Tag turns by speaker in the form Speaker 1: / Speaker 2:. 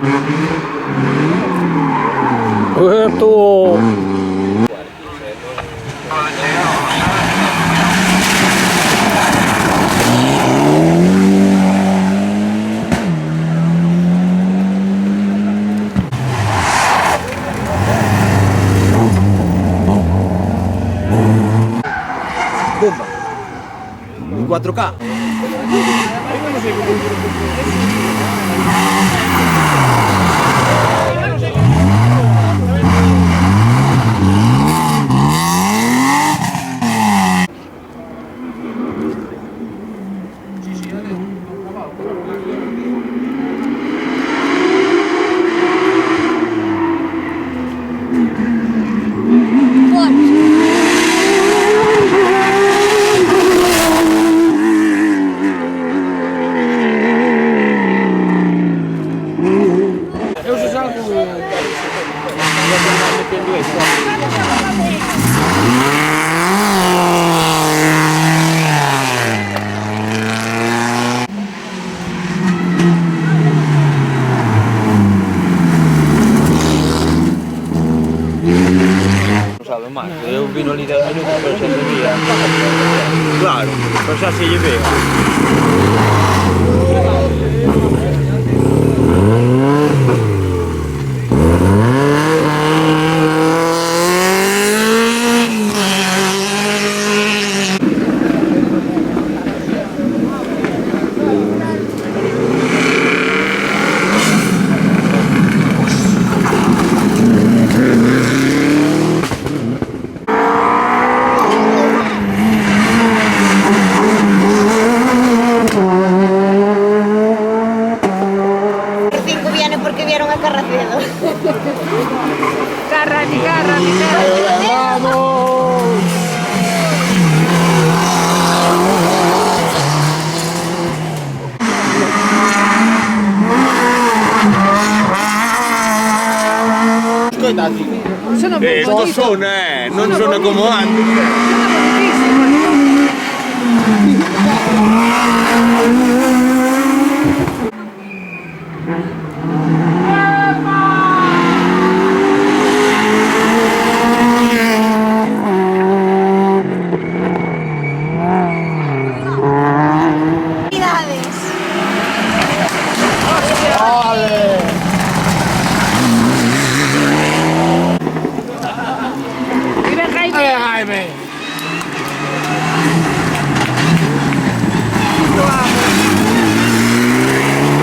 Speaker 1: Tuh.
Speaker 2: Bomba. 4K.
Speaker 1: Eu já jogo.
Speaker 2: No sabe máis, eu vino ali 10 minutos, pero xa se veía. Claro, pero xa se lle vea.
Speaker 3: Viene porque vieron a Carracedo.
Speaker 1: ¡Vamos!
Speaker 2: Escoita así.
Speaker 1: Sono
Speaker 2: Non sono, non sono come antes.
Speaker 3: Felicidades.
Speaker 1: ¡Ole!